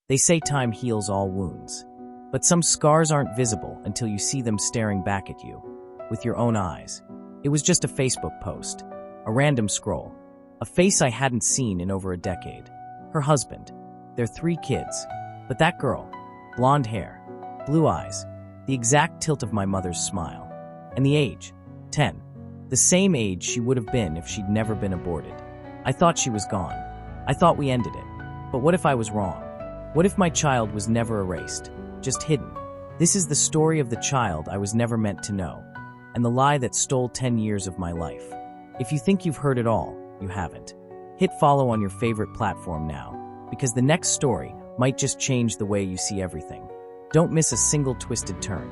They say time heals all wounds. But some scars aren't visible until you see them staring back at you, with your own eyes. It was just a Facebook post, a random scroll, a face I hadn't seen in over a decade. Her husband, their 3 kids, but that girl, blonde hair, blue eyes, the exact tilt of my mother's smile, and the age, 10, the same age she would have been if she'd never been aborted. I thought she was gone. I thought we ended it. But what if I was wrong? What if my child was never erased, just hidden? This is the story of the child I was never meant to know, and the lie that stole 10 years of my life. If you think you've heard it all, you haven't. Hit follow on your favorite platform now, because the next story might just change the way you see everything. Don't miss a single twisted turn.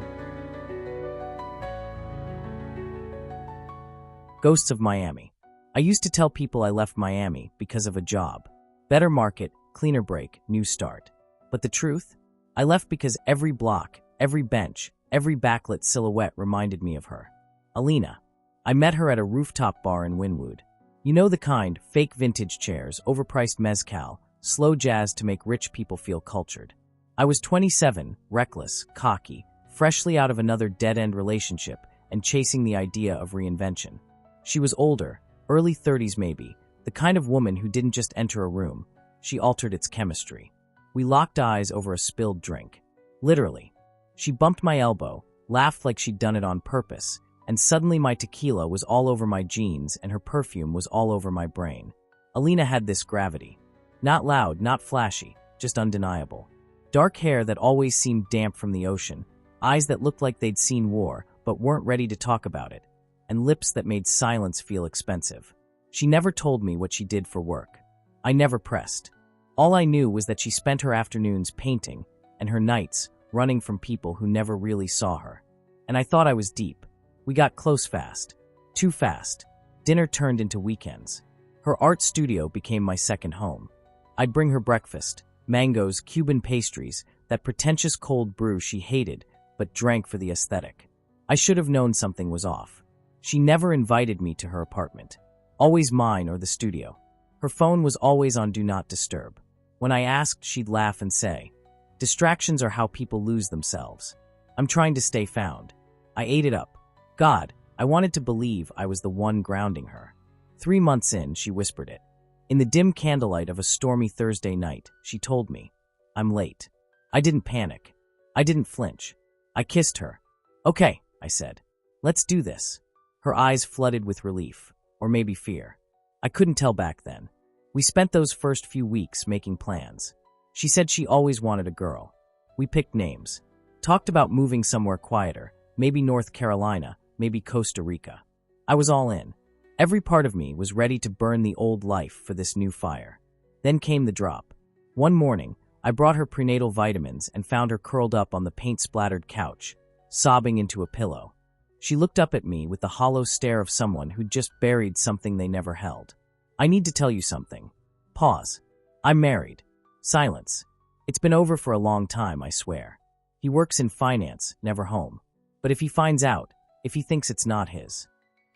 Ghosts of Miami. I used to tell people I left Miami because of a job. Better market, cleaner break, new start. But the truth? I left because every block, every bench, every backlit silhouette reminded me of her. Alina. I met her at a rooftop bar in Wynwood. You know the kind, fake vintage chairs, overpriced mezcal, slow jazz to make rich people feel cultured. I was 27, reckless, cocky, freshly out of another dead-end relationship and chasing the idea of reinvention. She was older, early 30s maybe, the kind of woman who didn't just enter a room, she altered its chemistry. We locked eyes over a spilled drink. Literally. She bumped my elbow, laughed like she'd done it on purpose, and suddenly my tequila was all over my jeans and her perfume was all over my brain. Alina had this gravity. Not loud, not flashy, just undeniable. Dark hair that always seemed damp from the ocean, eyes that looked like they'd seen war but weren't ready to talk about it, and lips that made silence feel expensive. She never told me what she did for work. I never pressed. All I knew was that she spent her afternoons painting and her nights running from people who never really saw her. And I thought I was deep. We got close fast. Too fast. Dinner turned into weekends. Her art studio became my second home. I'd bring her breakfast, mangoes, Cuban pastries, that pretentious cold brew she hated but drank for the aesthetic. I should have known something was off. She never invited me to her apartment. Always mine or the studio. Her phone was always on Do Not Disturb. When I asked, she'd laugh and say, "Distractions are how people lose themselves. I'm trying to stay found." I ate it up. God, I wanted to believe I was the one grounding her. 3 months in, she whispered it. In the dim candlelight of a stormy Thursday night, she told me, "I'm late." I didn't panic. I didn't flinch. I kissed her. "Okay," I said. "Let's do this." Her eyes flooded with relief, or maybe fear. I couldn't tell back then. We spent those first few weeks making plans. She said she always wanted a girl. We picked names. Talked about moving somewhere quieter, maybe North Carolina, maybe Costa Rica. I was all in. Every part of me was ready to burn the old life for this new fire. Then came the drop. One morning, I brought her prenatal vitamins and found her curled up on the paint-splattered couch, sobbing into a pillow. She looked up at me with the hollow stare of someone who'd just buried something they never held. "I need to tell you something." Pause. "I'm married." Silence. "It's been over for a long time, I swear." He works in finance, never home. But if he finds out, if he thinks it's not his.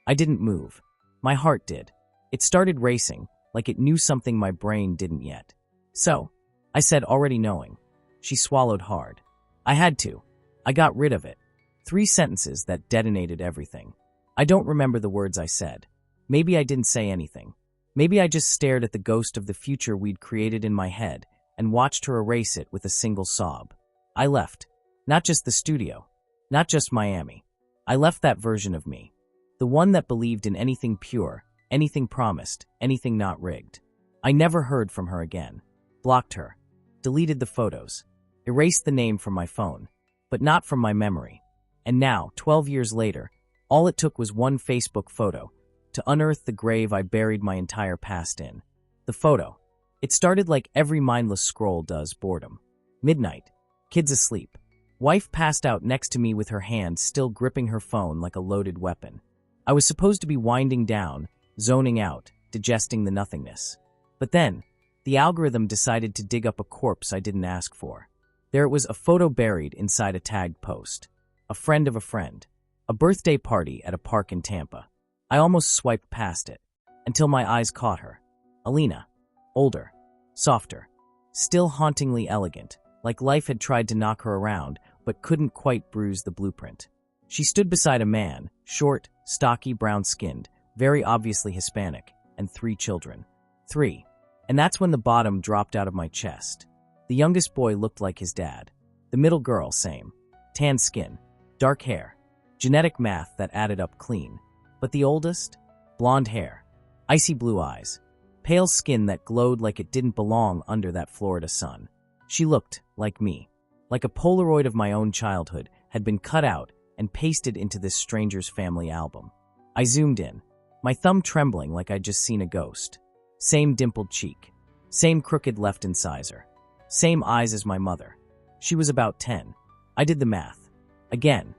I didn't move. My heart did. It started racing, like it knew something my brain didn't yet. "So," I said, already knowing. She swallowed hard. I had to. I got rid of it. 3 sentences that detonated everything. I don't remember the words I said. Maybe I didn't say anything. Maybe I just stared at the ghost of the future we'd created in my head and watched her erase it with a single sob. I left. Not just the studio. Not just Miami. I left that version of me. The one that believed in anything pure, anything promised, anything not rigged. I never heard from her again. Blocked her. Deleted the photos. Erased the name from my phone. But not from my memory. And now, 12 years later, all it took was one Facebook photo to unearth the grave I buried my entire past in. The photo. It started like every mindless scroll does, boredom. Midnight. Kids asleep. Wife passed out next to me with her hand still gripping her phone like a loaded weapon. I was supposed to be winding down, zoning out, digesting the nothingness. But then, the algorithm decided to dig up a corpse I didn't ask for. There it was, a photo buried inside a tagged post. A friend of a friend. A birthday party at a park in Tampa. I almost swiped past it, until my eyes caught her. Alina. Older. Softer. still hauntingly elegant, like life had tried to knock her around but couldn't quite bruise the blueprint. She stood beside a man, short, stocky, brown-skinned, very obviously Hispanic, and 3 children. 3. And that's when the bottom dropped out of my chest. The youngest boy looked like his dad. The middle girl, same. Tan skin, dark hair, genetic math that added up clean. But the oldest? Blonde hair, icy blue eyes, pale skin that glowed like it didn't belong under that Florida sun. She looked, like me, like a Polaroid of my own childhood had been cut out and pasted into this stranger's family album. I zoomed in, my thumb trembling like I'd just seen a ghost. Same dimpled cheek, same crooked left incisor, same eyes as my mother. She was about 10. I did the math. Again,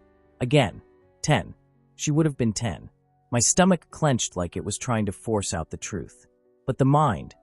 10. She would have been 10. My stomach clenched like it was trying to force out the truth. But the mind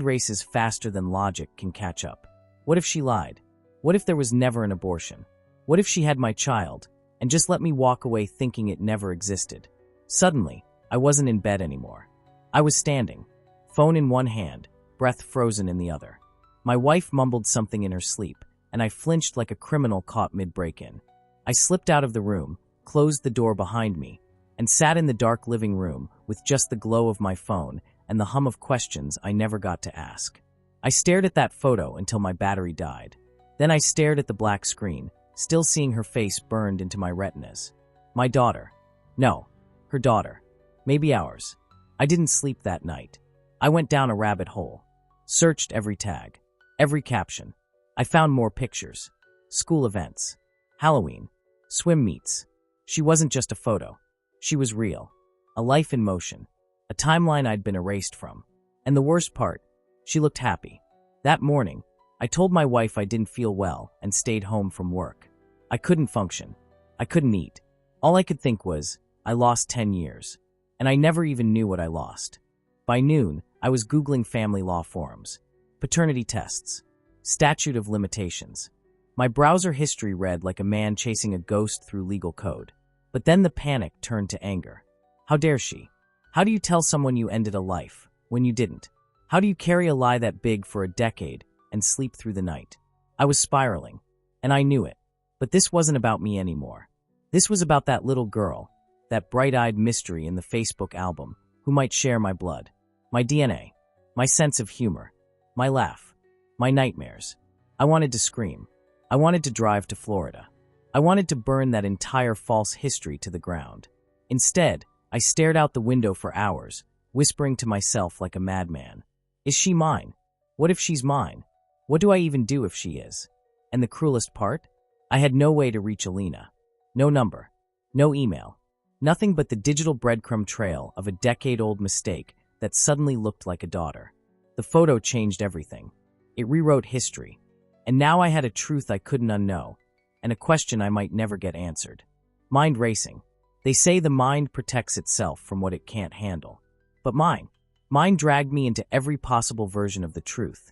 races faster than logic can catch up. What if she lied? What if there was never an abortion? What if she had my child and just let me walk away thinking it never existed? Suddenly, I wasn't in bed anymore. I was standing, phone in one hand, breath frozen in the other. My wife mumbled something in her sleep, and I flinched like a criminal caught mid-break-in. I slipped out of the room, closed the door behind me, and sat in the dark living room with just the glow of my phone and the hum of questions I never got to ask. I stared at that photo until my battery died. Then I stared at the black screen, still seeing her face burned into my retinas. My daughter. No, her daughter. Maybe ours. I didn't sleep that night. I went down a rabbit hole. Searched every tag. Every caption. I found more pictures. School events. Halloween. Swim meets. She wasn't just a photo. She was real. A life in motion. A timeline I'd been erased from. And the worst part, she looked happy. That morning, I told my wife I didn't feel well and stayed home from work. I couldn't function. I couldn't eat. All I could think was, I lost 10 years. And I never even knew what I lost. By noon, I was Googling family law forums, paternity tests, statute of limitations. My browser history read like a man chasing a ghost through legal code. But then the panic turned to anger. How dare she? How do you tell someone you ended a life when you didn't? How do you carry a lie that big for a decade and sleep through the night? I was spiraling, and I knew it. But this wasn't about me anymore. This was about that little girl, that bright-eyed mystery in the Facebook album, who might share my blood, my DNA, my sense of humor, my laugh, my nightmares. I wanted to scream. I wanted to drive to Florida. I wanted to burn that entire false history to the ground. Instead, I stared out the window for hours, whispering to myself like a madman. Is she mine? What if she's mine? What do I even do if she is? And the cruelest part? I had no way to reach Alina. No number. No email. Nothing but the digital breadcrumb trail of a decade-old mistake that suddenly looked like a daughter. The photo changed everything. It rewrote history. And now I had a truth I couldn't unknow, and a question I might never get answered. Mind racing. They say the mind protects itself from what it can't handle. But mine dragged me into every possible version of the truth,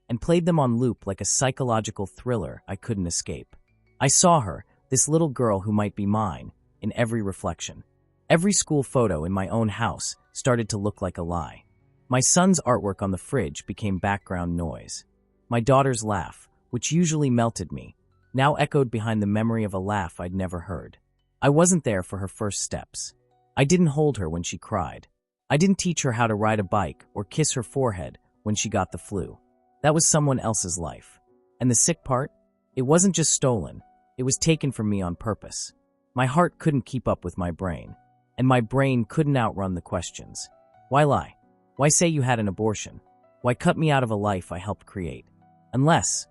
and played them on loop like a psychological thriller I couldn't escape. I saw her, this little girl who might be mine, in every reflection. Every school photo in my own house started to look like a lie. My son's artwork on the fridge became background noise. My daughter's laugh, which usually melted me, now echoed behind the memory of a laugh I'd never heard. I wasn't there for her first steps. I didn't hold her when she cried. I didn't teach her how to ride a bike or kiss her forehead when she got the flu. That was someone else's life. And the sick part? It wasn't just stolen. It was taken from me on purpose. My heart couldn't keep up with my brain, and my brain couldn't outrun the questions. Why lie? Why say you had an abortion? Why cut me out of a life I helped create? Unless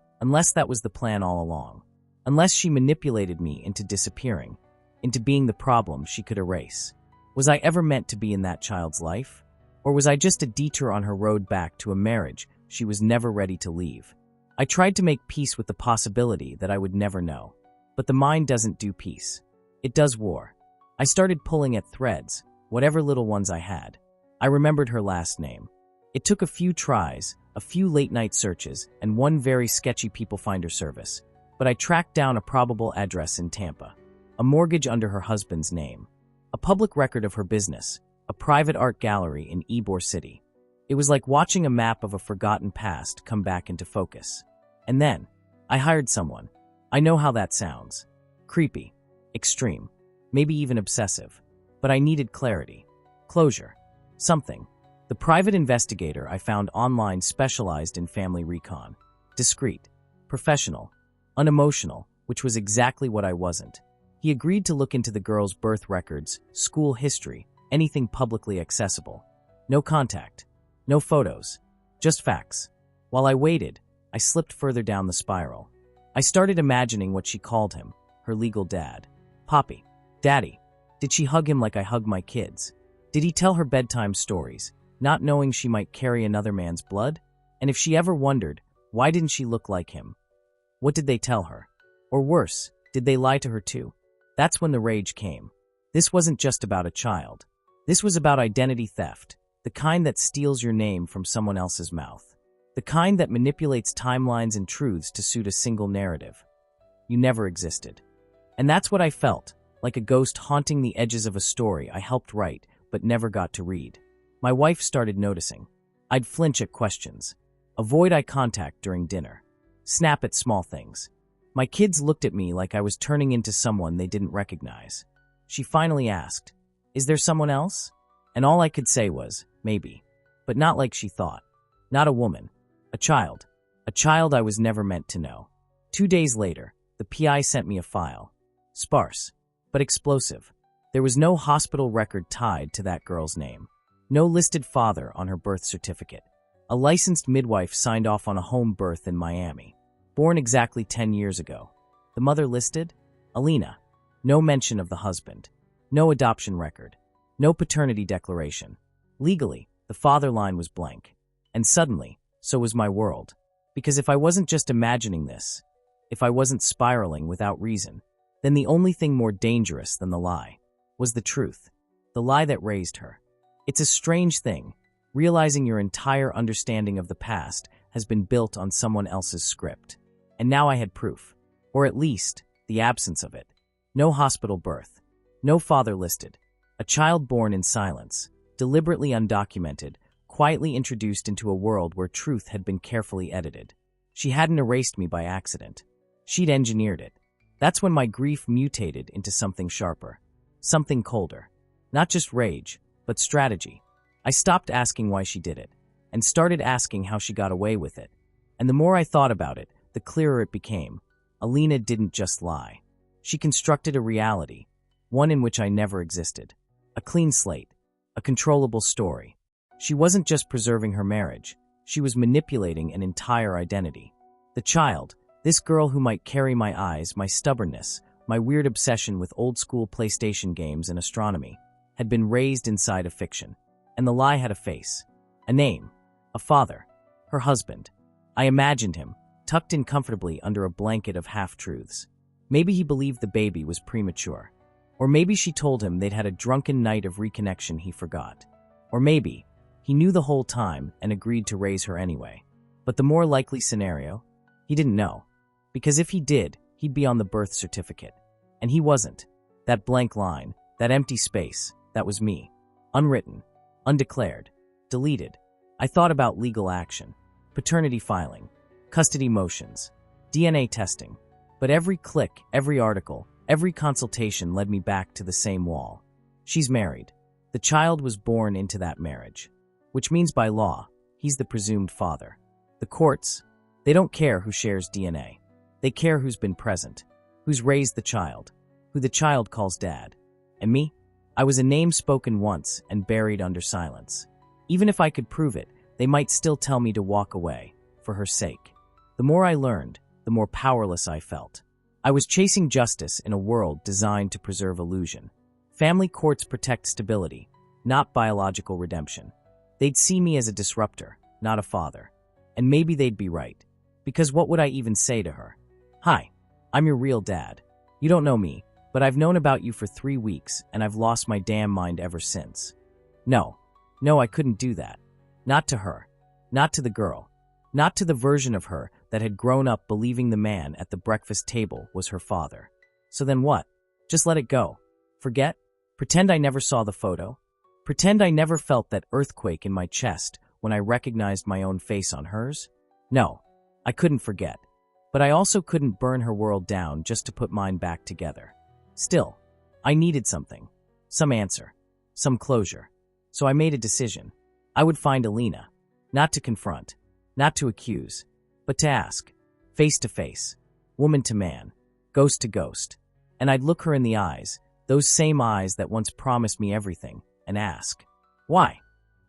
that was the plan all along. Unless she manipulated me into disappearing, into being the problem she could erase. Was I ever meant to be in that child's life? Or was I just a detour on her road back to a marriage she was never ready to leave? I tried to make peace with the possibility that I would never know. But the mind doesn't do peace. It does war. I started pulling at threads, whatever little ones I had. I remembered her last name. It took a few tries, a few late-night searches, and one very sketchy people finder service. But I tracked down a probable address in Tampa, a mortgage under her husband's name, a public record of her business, a private art gallery in Ybor City. It was like watching a map of a forgotten past come back into focus. And then, I hired someone. I know how that sounds. Creepy. Extreme. Maybe even obsessive. But I needed clarity. Closure. Something. The private investigator I found online specialized in family recon. Discreet. Professional. Unemotional, which was exactly what I wasn't. He agreed to look into the girl's birth records, school history, anything publicly accessible. No contact. No photos. Just facts. While I waited, I slipped further down the spiral. I started imagining what she called him, her legal dad. Poppy. Daddy. Did she hug him like I hug my kids? Did he tell her bedtime stories, not knowing she might carry another man's blood? And if she ever wondered, why didn't she look like him? What did they tell her? Or worse, did they lie to her too? That's when the rage came. This wasn't just about a child. This was about identity theft, the kind that steals your name from someone else's mouth. The kind that manipulates timelines and truths to suit a single narrative. You never existed. And that's what I felt, like a ghost haunting the edges of a story I helped write but never got to read. My wife started noticing. I'd flinch at questions, avoid eye contact during dinner, snap at small things. My kids looked at me like I was turning into someone they didn't recognize. She finally asked, "Is there someone else?" And all I could say was, maybe. But not like she thought. Not a woman. A child. A child I was never meant to know. 2 days later, the PI sent me a file. Sparse, but explosive. There was no hospital record tied to that girl's name. No listed father on her birth certificate. A licensed midwife signed off on a home birth in Miami. Born exactly 10 years ago. The mother listed? Alina. No mention of the husband. No adoption record. No paternity declaration. Legally, the father line was blank. And suddenly, so was my world. Because if I wasn't just imagining this, if I wasn't spiraling without reason, then the only thing more dangerous than the lie was the truth. The lie that raised her. It's a strange thing, realizing your entire understanding of the past has been built on someone else's script. And now I had proof. Or at least, the absence of it. No hospital birth. No father listed. A child born in silence, deliberately undocumented, quietly introduced into a world where truth had been carefully edited. She hadn't erased me by accident. She'd engineered it. That's when my grief mutated into something sharper. Something colder. Not just rage, but strategy. I stopped asking why she did it, and started asking how she got away with it. And the more I thought about it, the clearer it became. Alina didn't just lie. She constructed a reality, one in which I never existed. A clean slate. A controllable story. She wasn't just preserving her marriage. She was manipulating an entire identity. The child, this girl who might carry my eyes, my stubbornness, my weird obsession with old-school PlayStation games and astronomy, had been raised inside a fiction. And the lie had a face. A name. A father. Her husband. I imagined him, tucked in comfortably under a blanket of half-truths. Maybe he believed the baby was premature. Or maybe she told him they'd had a drunken night of reconnection he forgot. Or maybe he knew the whole time and agreed to raise her anyway. But the more likely scenario, he didn't know. Because if he did, he'd be on the birth certificate. And he wasn't. That blank line, that empty space, that was me. Unwritten, undeclared, deleted. I thought about legal action, paternity filing, custody motions, DNA testing. But every click, every article, every consultation led me back to the same wall. She's married. The child was born into that marriage. Which means by law, he's the presumed father. The courts, they don't care who shares DNA. They care who's been present, who's raised the child, who the child calls dad. And me? I was a name spoken once and buried under silence. Even if I could prove it, they might still tell me to walk away, for her sake. The more I learned, the more powerless I felt. I was chasing justice in a world designed to preserve illusion. Family courts protect stability, not biological redemption. They'd see me as a disruptor, not a father. And maybe they'd be right. Because what would I even say to her? "Hi, I'm your real dad. You don't know me, but I've known about you for 3 weeks, and I've lost my damn mind ever since." No, I couldn't do that. Not to her. Not to the girl. Not to the version of her that had grown up believing the man at the breakfast table was her father. So then what? Just let it go. Forget? Pretend I never saw the photo? Pretend I never felt that earthquake in my chest when I recognized my own face on hers? No, I couldn't forget. But I also couldn't burn her world down just to put mine back together. Still, I needed something. Some answer. Some closure. So I made a decision. I would find Alina. Not to confront. Not to accuse. But to ask. Face to face. Woman to man. Ghost to ghost. And I'd look her in the eyes, those same eyes that once promised me everything, and ask, why?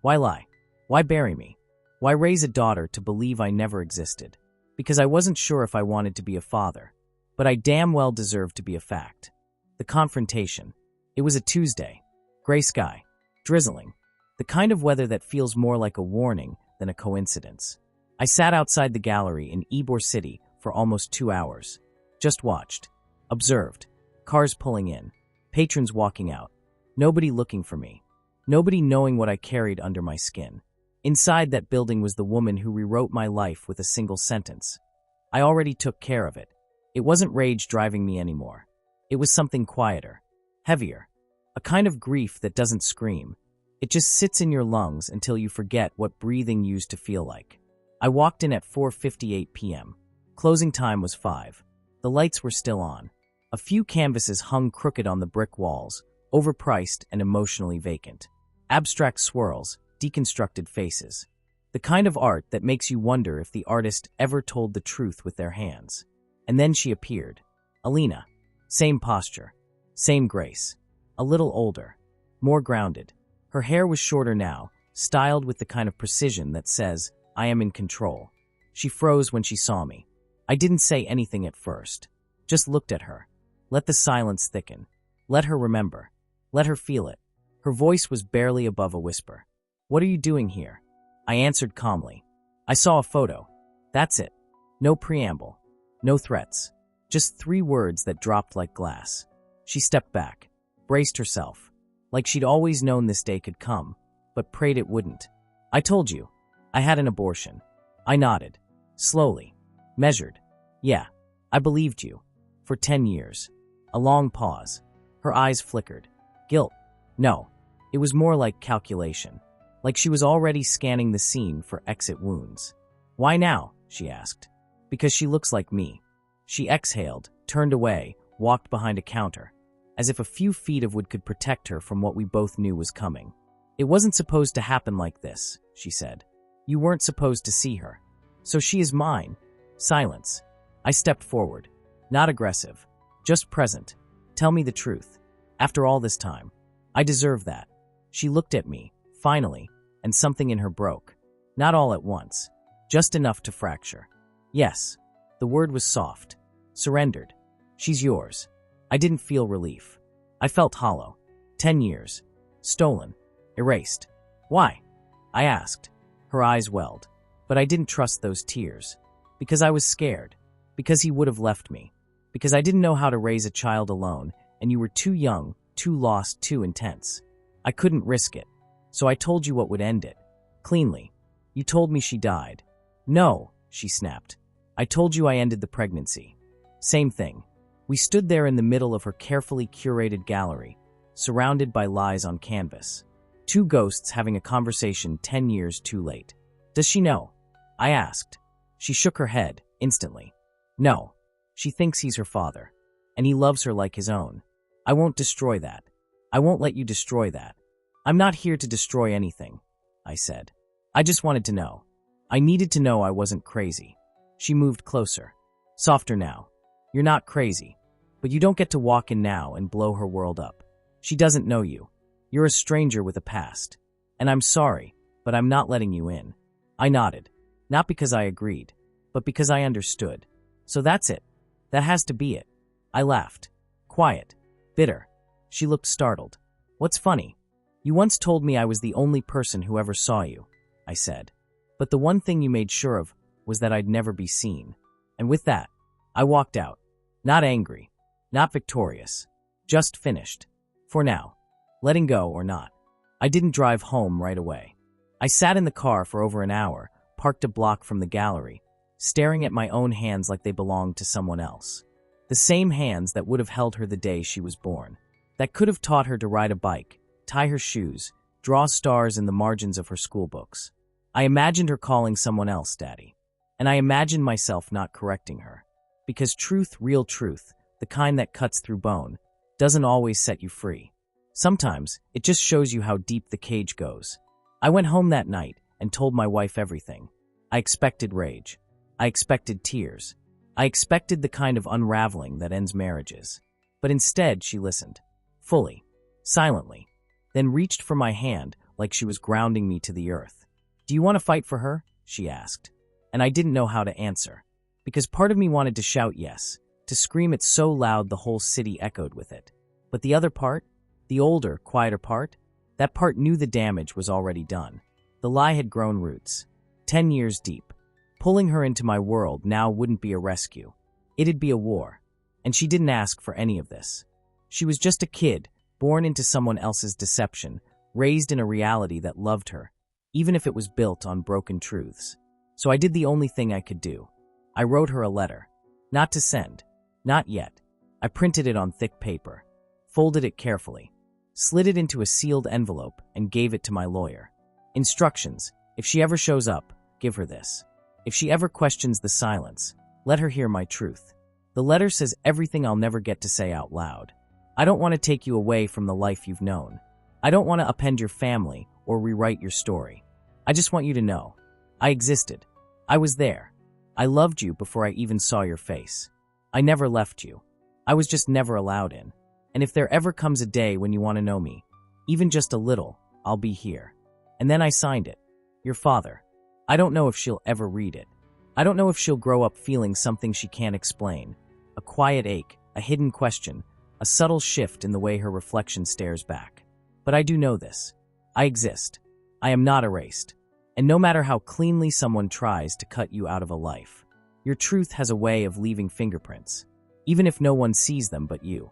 Why lie? Why bury me? Why raise a daughter to believe I never existed? Because I wasn't sure if I wanted to be a father, but I damn well deserved to be a fact. The confrontation. It was a Tuesday. Gray sky. Drizzling. The kind of weather that feels more like a warning than a coincidence. I sat outside the gallery in Ybor City for almost 2 hours. Just watched. Observed. Cars pulling in. Patrons walking out. Nobody looking for me. Nobody knowing what I carried under my skin. Inside that building was the woman who rewrote my life with a single sentence. I already took care of it. It wasn't rage driving me anymore. It was something quieter. Heavier. A kind of grief that doesn't scream. It just sits in your lungs until you forget what breathing used to feel like. I walked in at 4:58 p.m. Closing time was 5. The lights were still on. A few canvases hung crooked on the brick walls, overpriced and emotionally vacant. Abstract swirls, deconstructed faces. The kind of art that makes you wonder if the artist ever told the truth with their hands. And then she appeared. Alina. Same posture. Same grace. A little older. More grounded. Her hair was shorter now, styled with the kind of precision that says, I am in control. She froze when she saw me. I didn't say anything at first. Just looked at her. Let the silence thicken. Let her remember. Let her feel it. Her voice was barely above a whisper. What are you doing here? I answered calmly. I saw a photo. That's it. No preamble. No threats. Just 3 words that dropped like glass. She stepped back. Braced herself. Like she'd always known this day could come, but prayed it wouldn't. I told you. I had an abortion. I nodded. Slowly. Measured. Yeah. I believed you. For 10 years. A long pause. Her eyes flickered. Guilt? No. It was more like calculation. Like she was already scanning the scene for exit wounds. Why now? She asked. Because she looks like me. She exhaled, turned away, walked behind a counter, as if a few feet of wood could protect her from what we both knew was coming. It wasn't supposed to happen like this, she said. You weren't supposed to see her. So she is mine. Silence. I stepped forward. Not aggressive. Just present. Tell me the truth. After all this time. I deserve that. She looked at me, finally, and something in her broke. Not all at once. Just enough to fracture. Yes. The word was soft. Surrendered. She's yours. I didn't feel relief. I felt hollow. 10 years. Stolen. Erased. Why? I asked. Her eyes welled. But I didn't trust those tears. Because I was scared. Because he would have left me. Because I didn't know how to raise a child alone, and you were too young, too lost, too intense. I couldn't risk it. So I told you what would end it. Cleanly. You told me she died. No, she snapped. I told you I ended the pregnancy. Same thing. We stood there in the middle of her carefully curated gallery, surrounded by lies on canvas. 2 ghosts having a conversation 10 years too late. Does she know? I asked. She shook her head, instantly. No. She thinks he's her father. And he loves her like his own. I won't destroy that. I won't let you destroy that. I'm not here to destroy anything, I said. I just wanted to know. I needed to know I wasn't crazy. She moved closer. Softer now. You're not crazy. But you don't get to walk in now and blow her world up. She doesn't know you. You're a stranger with a past. And I'm sorry, but I'm not letting you in. I nodded. Not because I agreed, but because I understood. So that's it. That has to be it. I laughed. Quiet. Bitter. She looked startled. What's funny? You once told me I was the only person who ever saw you, I said. But the one thing you made sure of was that I'd never be seen. And with that, I walked out. Not angry. Not victorious. Just finished. For now. Letting go or not. I didn't drive home right away. I sat in the car for over an hour, parked a block from the gallery, staring at my own hands like they belonged to someone else. The same hands that would have held her the day she was born. That could have taught her to ride a bike, tie her shoes, draw stars in the margins of her school books. I imagined her calling someone else daddy. And I imagined myself not correcting her. Because truth, real truth, the kind that cuts through bone, doesn't always set you free. Sometimes, it just shows you how deep the cage goes. I went home that night and told my wife everything. I expected rage. I expected tears. I expected the kind of unraveling that ends marriages. But instead, she listened. Fully. Silently. Then reached for my hand like she was grounding me to the earth. "Do you want to fight for her?" she asked. And I didn't know how to answer. Because part of me wanted to shout yes, to scream it so loud the whole city echoed with it. But the other part, the older, quieter part, that part knew the damage was already done. The lie had grown roots, 10 years deep. Pulling her into my world now wouldn't be a rescue. It'd be a war. And she didn't ask for any of this. She was just a kid, born into someone else's deception, raised in a reality that loved her, even if it was built on broken truths. So I did the only thing I could do. I wrote her a letter. Not to send. Not yet. I printed it on thick paper, folded it carefully, slid it into a sealed envelope, and gave it to my lawyer. Instructions: if she ever shows up, give her this. If she ever questions the silence, let her hear my truth. The letter says everything I'll never get to say out loud. I don't want to take you away from the life you've known. I don't want to upend your family or rewrite your story. I just want you to know. I existed. I was there. I loved you before I even saw your face. I never left you. I was just never allowed in. And if there ever comes a day when you want to know me, even just a little, I'll be here. And then I signed it. Your father. I don't know if she'll ever read it. I don't know if she'll grow up feeling something she can't explain. A quiet ache, a hidden question, a subtle shift in the way her reflection stares back. But I do know this. I exist. I am not erased. And no matter how cleanly someone tries to cut you out of a life, your truth has a way of leaving fingerprints, even if no one sees them but you.